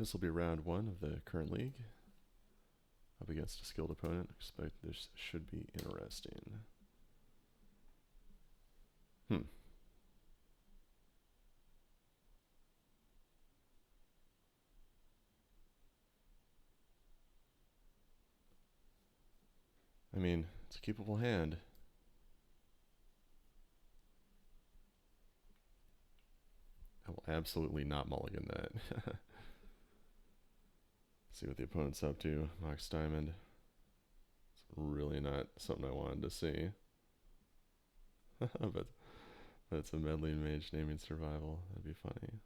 This will be round 1 of the current league. Up against a skilled opponent. Expect this should be interesting. I mean, it's a keepable hand. I will absolutely not mulligan that. See what the opponent's up to. Mox Diamond. It's really not something I wanted to see. but it's a medley mage naming survival. That'd be funny.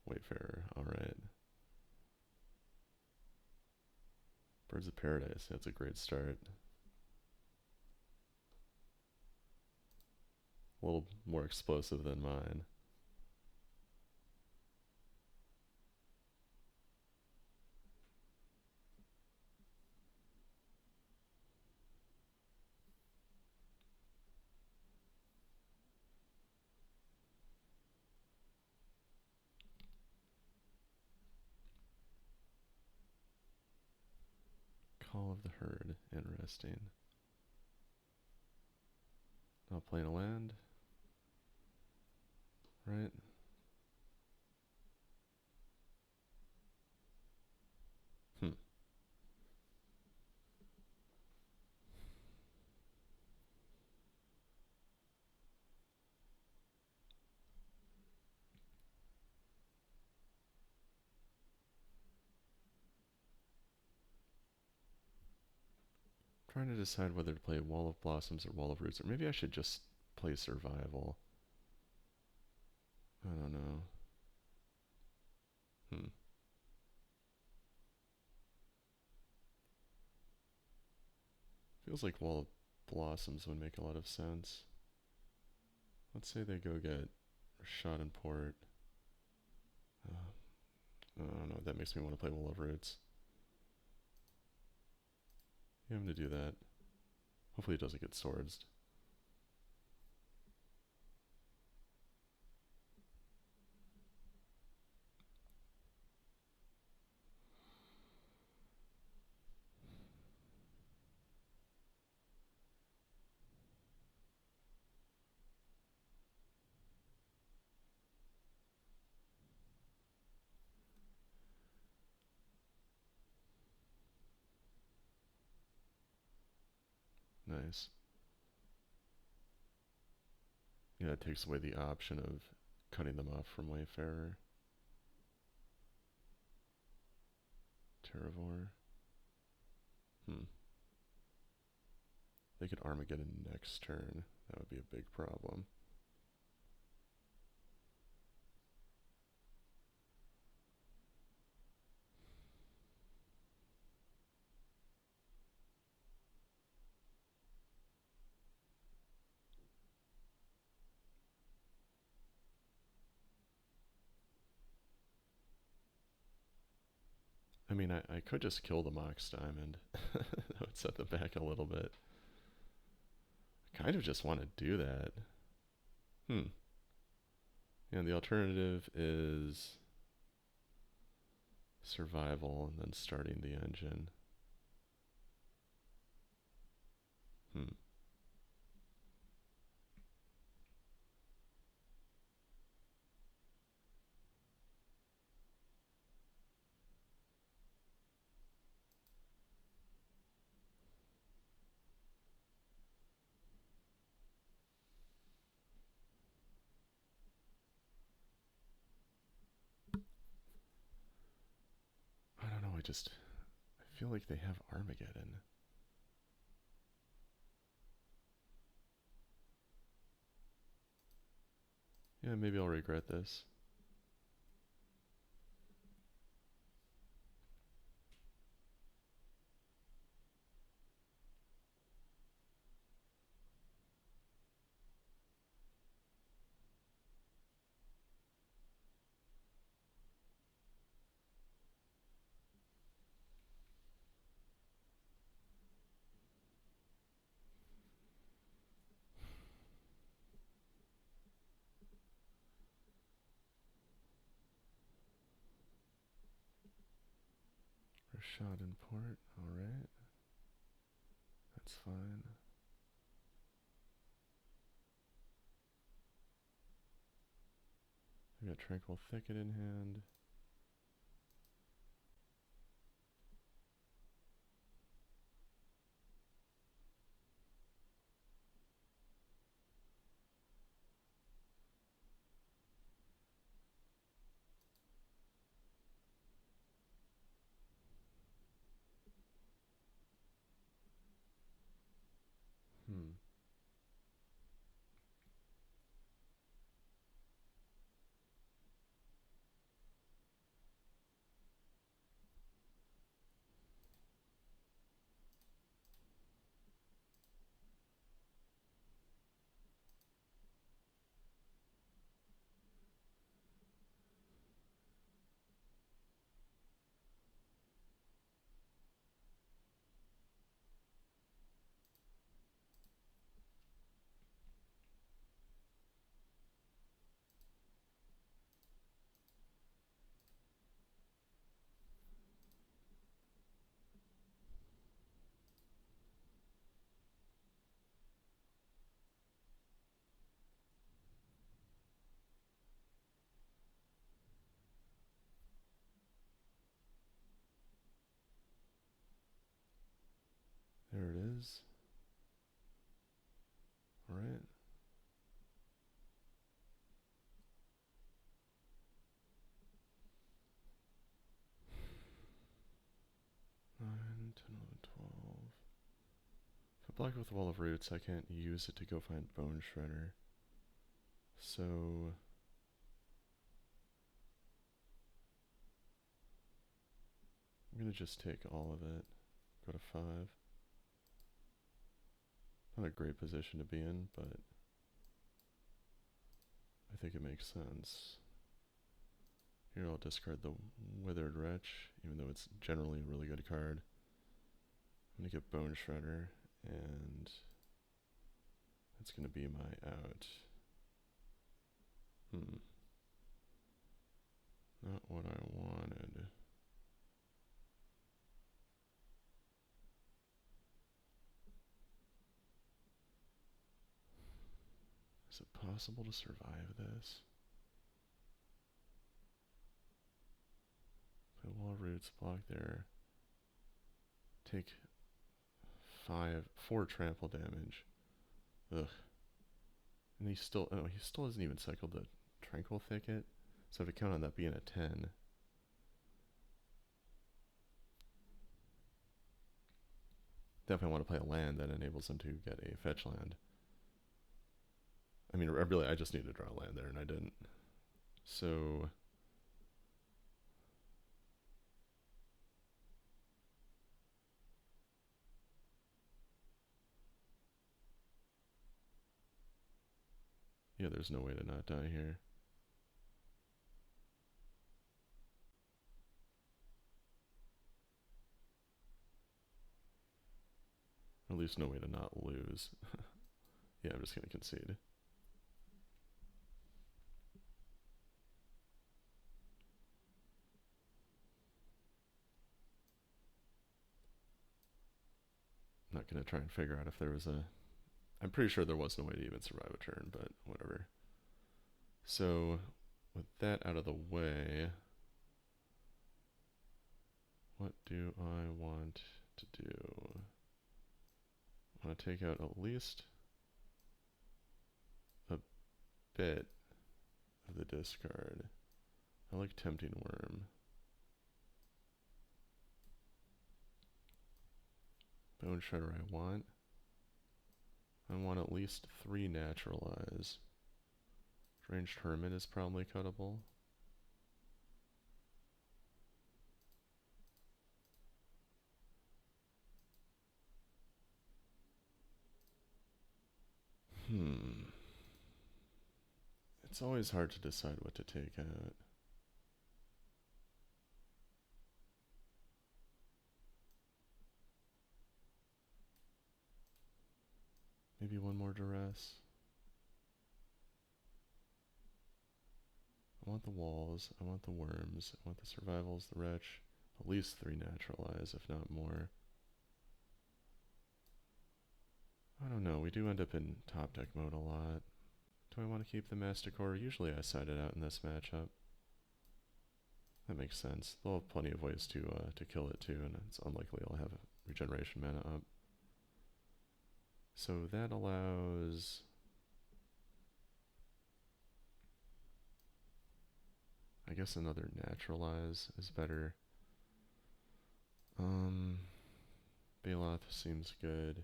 Wayfarer, alright. Birds of Paradise, that's a great start. A little more explosive than mine. Call of the Herd, interesting. Not playing a land, right? Trying to decide whether to play Wall of Blossoms or Wall of Roots, or maybe I should just play Survival. I don't know. Feels like Wall of Blossoms would make a lot of sense. Let's say they go get Shot and Port. I don't know, that makes me want to play Wall of Roots. Yeah, I'm going to do that. Hopefully it doesn't get swords. Nice. Yeah, it takes away the option of cutting them off from Wayfarer. Terravor. They could Armageddon next turn. That would be a big problem. I mean, I could just kill the Mox Diamond. That would set them back a little bit. I kind of just want to do that. And the alternative is survival and then starting the engine. I don't know, I feel like they have Armageddon. Yeah, maybe I'll regret this. Schaden port, alright. That's fine. I got Tranquil Thicket in hand. Hmm. There it is. Alright. 9, 10, 11, 12. If I block with Wall of Roots, I can't use it to go find Bone Shredder. So I'm gonna just take all of it. Go to 5. Not a great position to be in, but I think it makes sense. Here I'll discard the Withered Wretch, even though it's generally a really good card. I'm gonna get Bone Shredder, and that's gonna be my out. Not what I wanted. Is it possible to survive this? Play Wall Roots, block there. Take 4 trample damage. Ugh. And he still hasn't even cycled the Tranquil Thicket. So I have to count on that being a 10. Definitely want to play a land that enables him to get a fetch land. I mean, really, I just need to draw a land there, and I didn't. So yeah, there's no way to not die here. Or at least no way to not lose. Yeah, I'm just going to concede. I'm not going to try and figure out if there was a... I'm pretty sure there was no way to even survive a turn, but whatever. So, with that out of the way, what do I want to do? I want to take out at least a bit of the discard. I like Tempting Worm. Bone Shredder I want. I want at least 3 Naturalize. Ranged Hermit is probably cuttable. It's always hard to decide what to take out. Maybe one more Duress. I want the walls, I want the worms, I want the survivals, the wretch, at least 3 naturalize, if not more. I don't know, we do end up in top deck mode a lot. Do I want to keep the Masticore? Usually I side it out in this matchup. That makes sense. They'll have plenty of ways to kill it too, and it's unlikely I'll have regeneration mana up. So that allows... I guess another naturalize is better. Baloth seems good.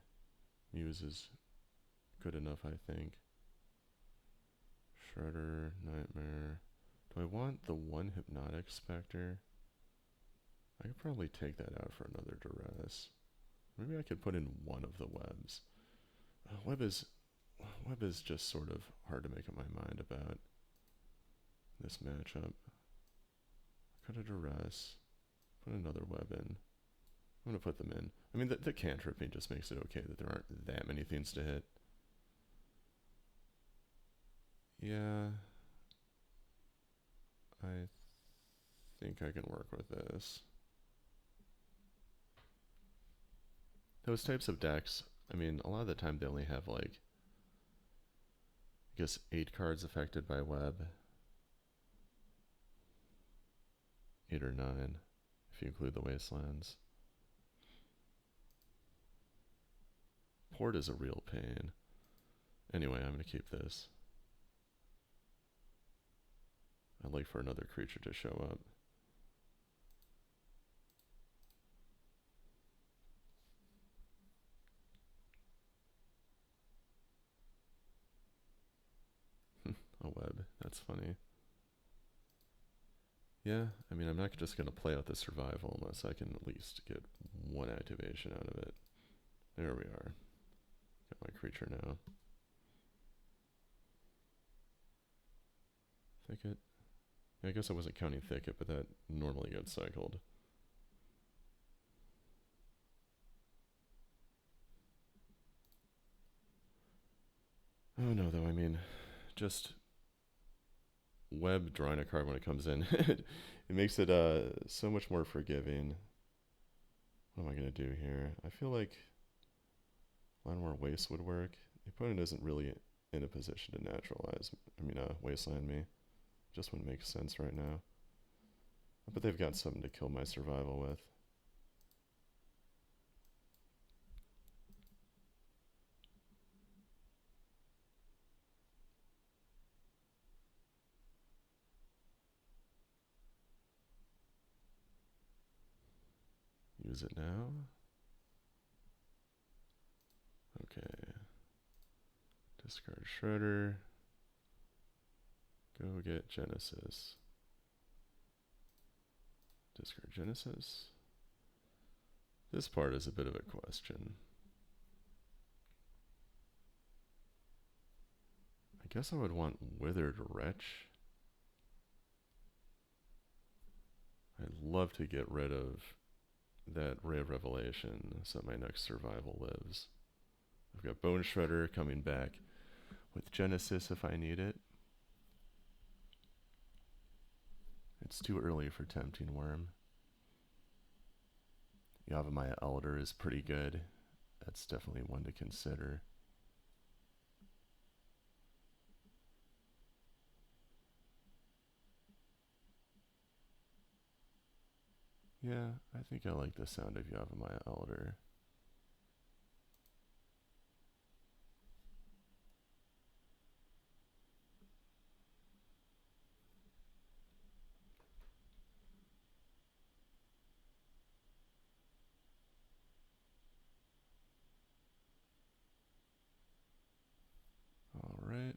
Muse is good enough, I think. Shredder, Nightmare. Do I want the one Hypnotic Spectre? I could probably take that out for another Duress. Maybe I could put in one of the webs. Web is just sort of hard to make up my mind about this matchup. Cut a Duress. Put another web in. I'm going to put them in. I mean, the cantripping just makes it okay that there aren't that many things to hit. Yeah. I think I can work with this. Those types of decks, I mean, a lot of the time they only have like, I guess 8 cards affected by web. 8 or 9, if you include the wastelands. Port is a real pain. Anyway, I'm going to keep this. I'd like for another creature to show up. A web, that's funny. Yeah, I mean, I'm not just going to play out the survival unless I can at least get one activation out of it. There we are. Got my creature now. Thicket. I guess I wasn't counting Thicket, but that normally gets cycled. Oh no, though, I mean, just web drawing a card when it comes in. It makes it so much more forgiving. What am I going to do here? I feel like a lot more waste would work. The opponent isn't really in a position to naturalize. Wasteland me. Just wouldn't make sense right now. But they've got something to kill my survival with. Use it now. Okay. Discard Shredder. Go get Genesis. Discard Genesis. This part is a bit of a question. I guess I would want Withered Wretch. I'd love to get rid of that Ray of Revelation so that my next survival lives. I've got Bone Shredder coming back with Genesis if I need it. It's too early for Tempting Worm. Yavimaya Elder is pretty good. That's definitely one to consider. Yeah, I think I like the sound of Yavimaya Elder. All right.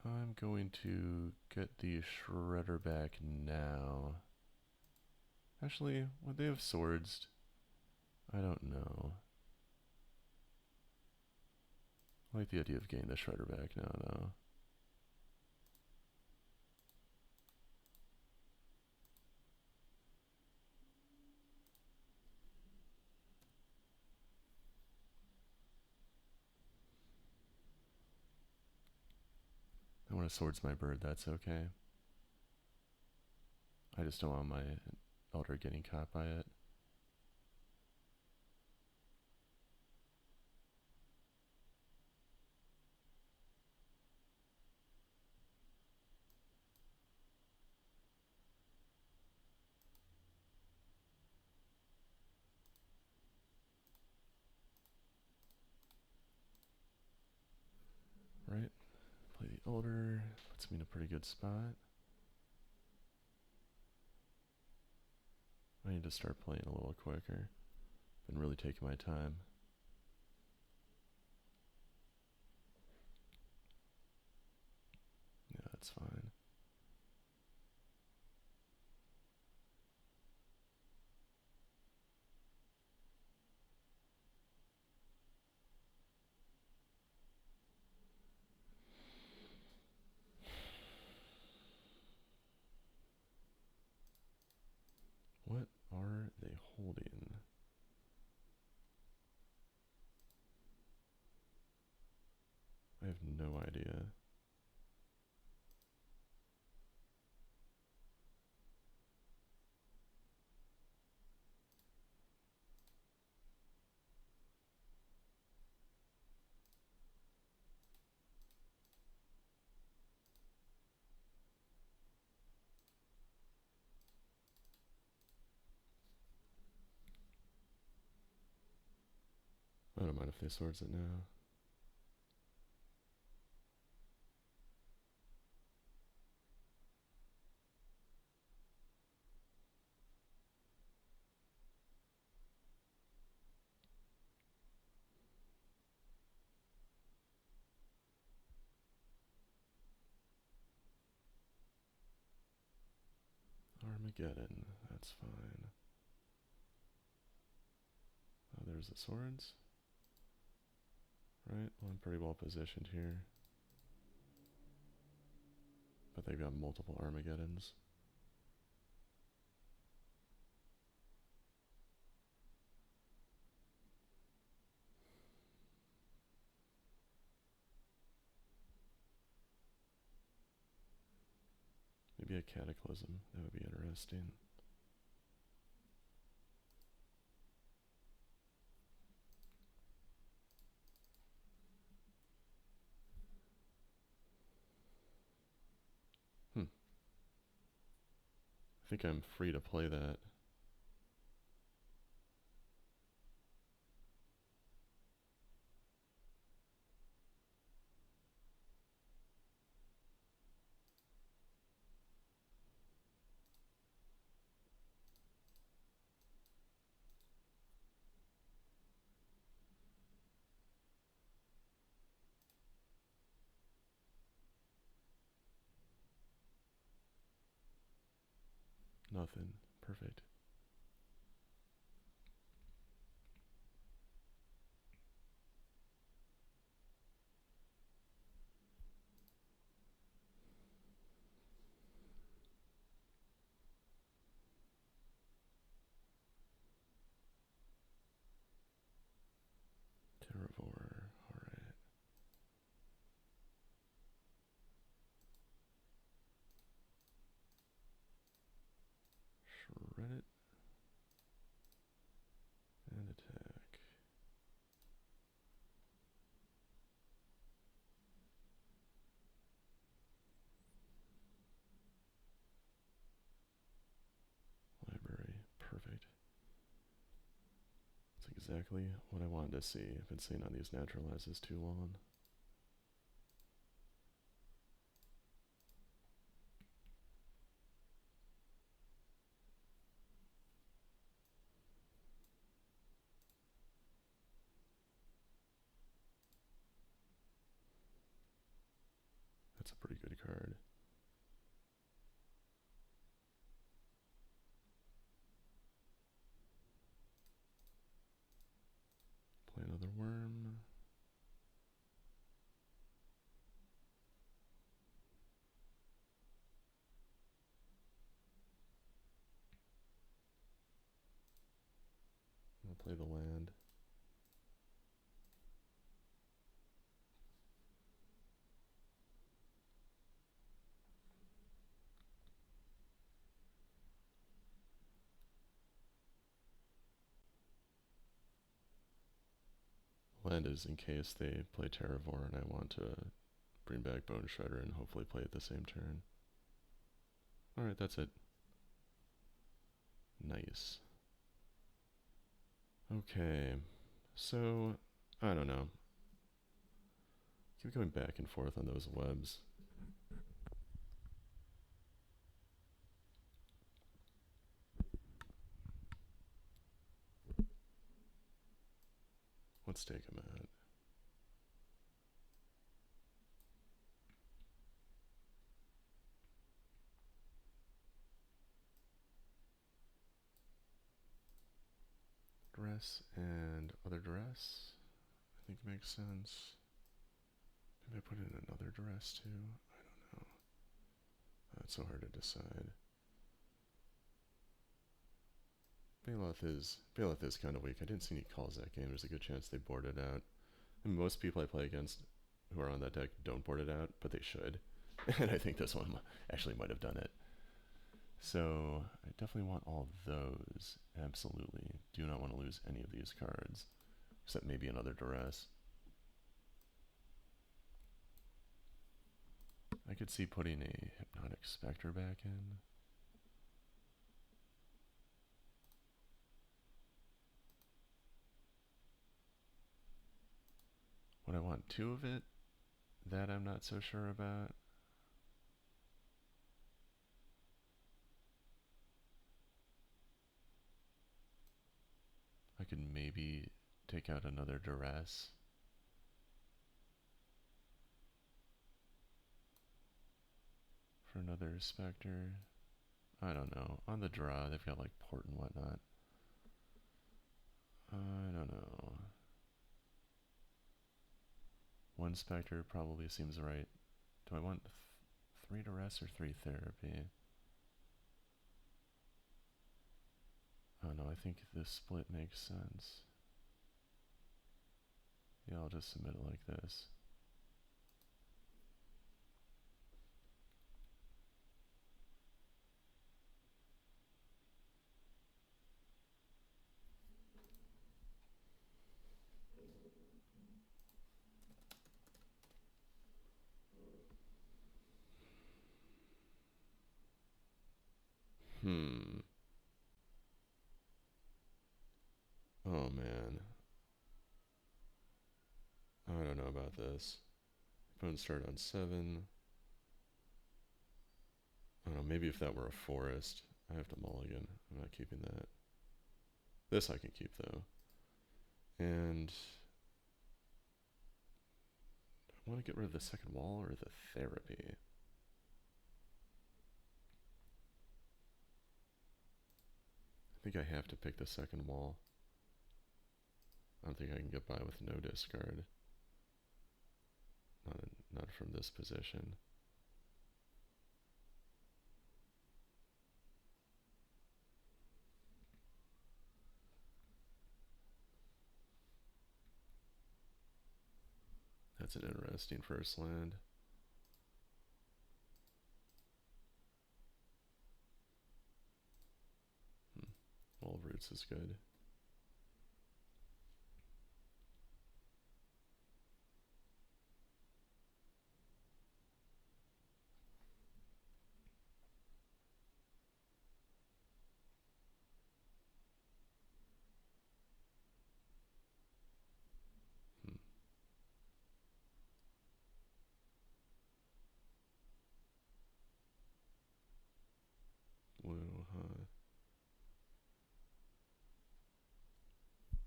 I'm going to get the Shredder back now. Actually, would they have swords? I don't know. I like the idea of getting the Shredder back now, though. want to swords my bird, that's okay. I just don't want my elder getting caught by it. Right, play the elder, puts me in a pretty good spot. I need to start playing a little quicker. Been really taking my time. Yeah, that's fine. What are they holding? I have no idea. I don't mind if they swords it now. Armageddon, that's fine. Oh, there's the swords. Right, well, I'm pretty well positioned here. But they've got multiple Armageddons. Maybe a Cataclysm, that would be interesting. I think I'm free to play that. Nothing. Perfect. Terravore, alright. Shred it. And attack. Library, perfect. That's exactly what I wanted to see. I've been sitting on these naturalizes too long. That's a pretty good card. Play another worm. I'll play the land. land is in case they play Terravore and I want to bring back Bone Shredder and hopefully play it the same turn. Alright, that's it. Nice. Okay, so, I don't know. Keep going back and forth on those webs. Let's take him out. Dress and other dress, I think makes sense. Maybe I put in another dress too. I don't know. It's so hard to decide. Baloth is kind of weak. I didn't see any calls that game. There's a good chance they board it out. And most people I play against who are on that deck don't board it out, but they should. And I think this one actually might have done it. So I definitely want all those. Absolutely. Do not want to lose any of these cards. Except maybe another Duress. I could see putting a Hypnotic Spectre back in. Would I want two of it? That I'm not so sure about. I could maybe take out another Duress. For another Spectre. I don't know. On the draw, they've got like Port and whatnot. I don't know. One Spectre probably seems right. Do I want 3 Duress or 3 Therapy? Oh no, I think this split makes sense. Yeah, I'll just submit it like this. Oh man. I don't know about this. Opponent start on 7. I don't know, maybe if that were a forest. I have to mulligan. I'm not keeping that. This I can keep though. And I want to get rid of the second wall or the therapy. I think I have to pick the second wall. I don't think I can get by with no discard. Not from this position. That's an interesting first land. All roots is good. Blue, huh?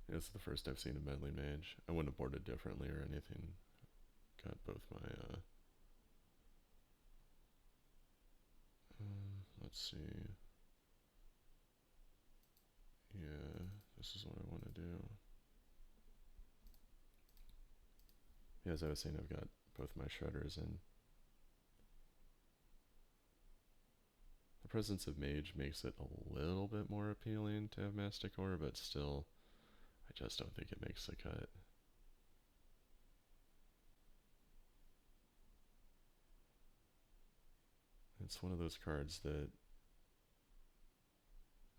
Yeah, this is the first I've seen a Medley Mage. I wouldn't have boarded differently or anything. Got both my, let's see. Yeah, this is what I want to do. Yeah, as I was saying, I've got both my shredders in. The presence of Mage makes it a little bit more appealing to have Masticore, but still, I just don't think it makes the cut. It's one of those cards that,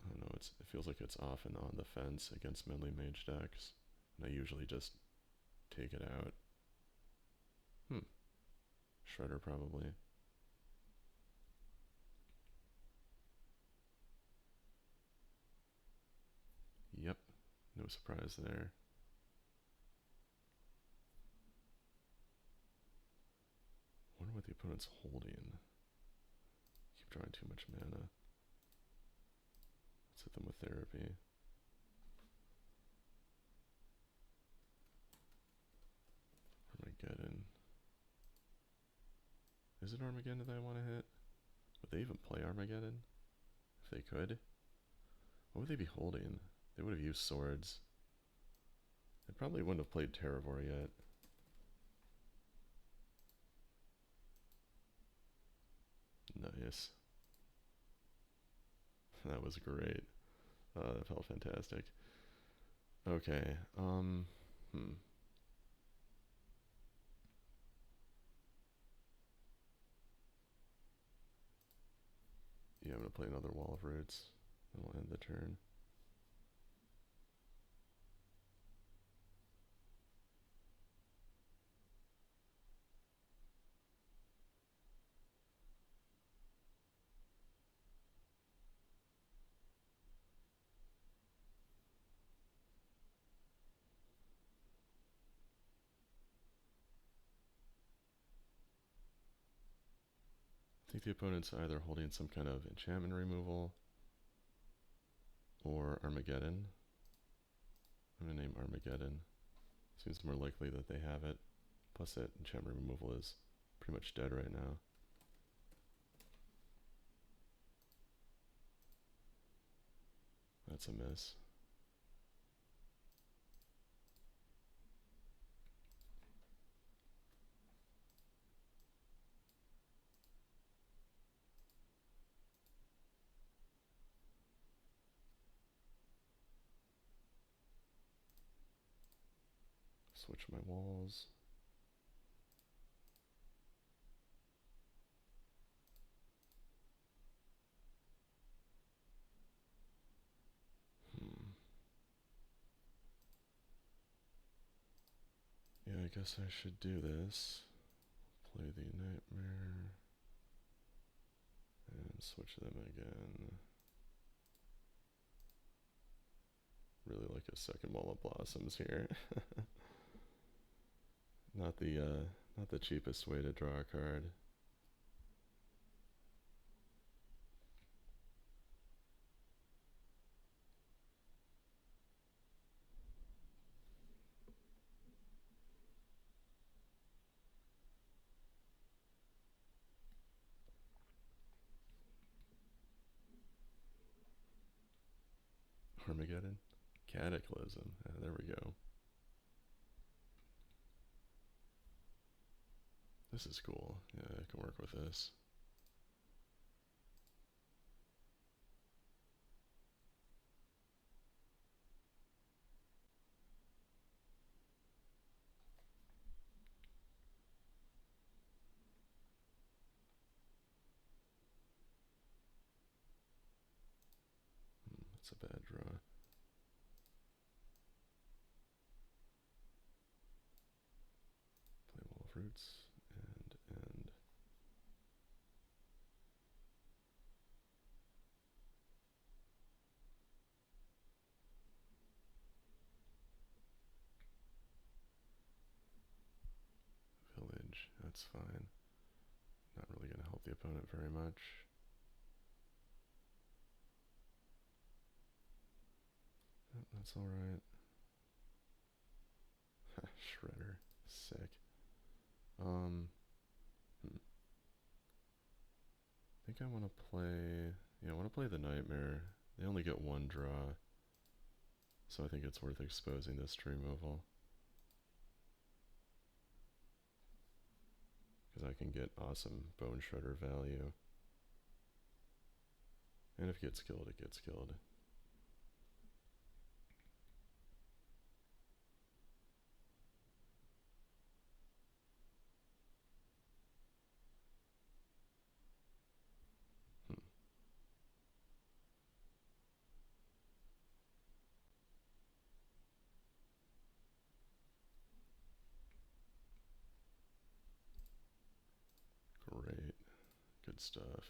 I don't know, it feels like it's often on the fence against Medley Mage decks. And I usually just take it out. Shredder probably. Yep, no surprise there. Wonder what the opponent's holding. Keep drawing too much mana. Let's hit them with therapy. Armageddon. Is it Armageddon that I want to hit? Would they even play Armageddon? If they could? What would they be holding? They would have used swords. They probably wouldn't have played Terravor yet. Nice. That was great. That felt fantastic. Okay, Yeah, I'm gonna play another Wall of Roots. Then we'll end the turn. I think the opponent's either holding some kind of enchantment removal or Armageddon. I'm gonna name Armageddon. Seems more likely that they have it. Plus that enchantment removal is pretty much dead right now. That's a miss. Switch my walls. Yeah, I guess I should do this. Play the Nightmare. And switch them again. Really like a second Wall of Blossoms here. Not the cheapest way to draw a card. Armageddon? Cataclysm. There we go. This is cool. Yeah, I can work with this. That's a bad draw. Play Wall of Roots and end. Village, that's fine. Not really going to help the opponent very much. That's alright. Shredder. Sick. I think I want to play... Yeah, I want to play the Nightmare. They only get one draw. So I think it's worth exposing this tree removal. Because I can get awesome Bone Shredder value. And if it gets killed, it gets killed. good stuff.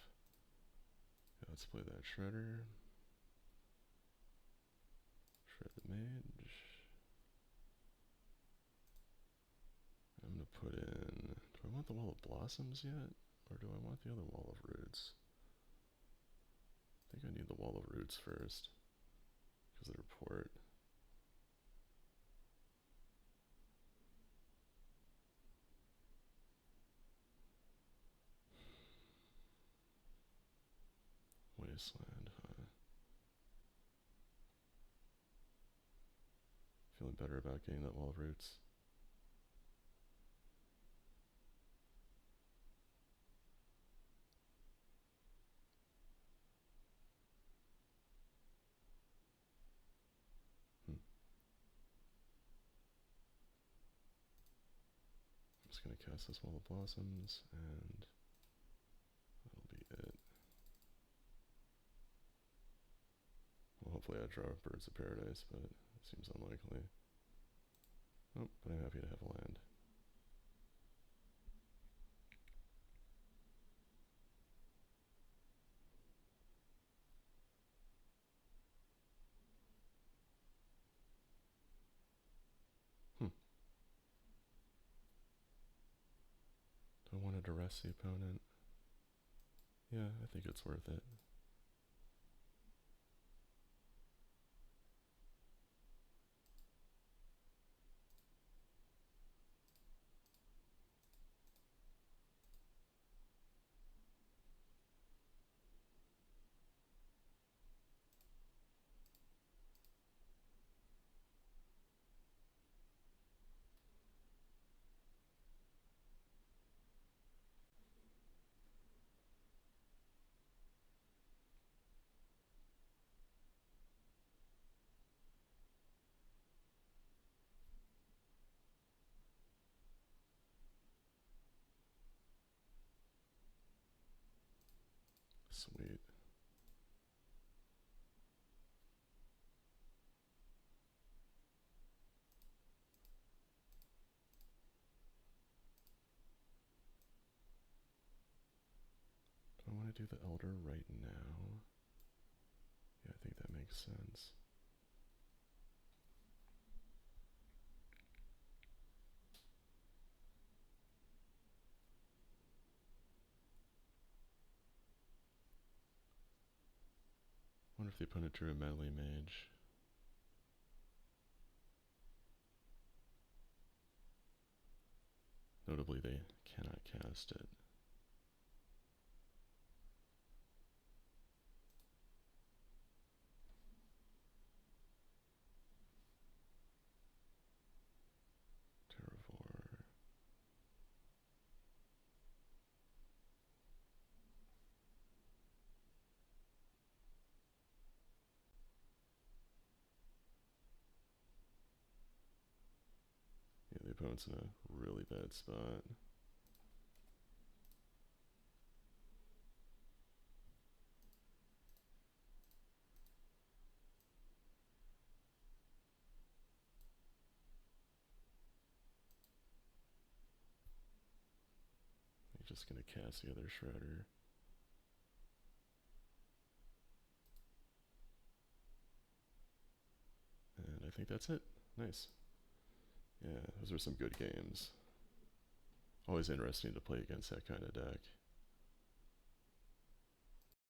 Yeah, let's play that Shredder. Shred the Mage. I'm going to put in... Do I want the Wall of Blossoms yet? Or do I want the other Wall of Roots? I think I need the Wall of Roots first. Because they're port. Wasteland, huh? Feeling better about getting that Wall of Roots. I'm just going to cast this Wall of Blossoms, and that'll be it. Well, hopefully I draw Birds of Paradise, but it seems unlikely. Oh, but I'm happy to have a land. Do I want to duress the opponent? Yeah, I think it's worth it. Sweet. Do I want to do the Elder right now? Yeah, I think that makes sense. Wonder if the opponent drew a Melee Mage. Notably, they cannot cast it. Terravore. Yeah, the opponent's in a really bad spot. He's just gonna cast the other Shredder. And I think that's it. Nice. Yeah, those are some good games. Always interesting to play against that kind of deck.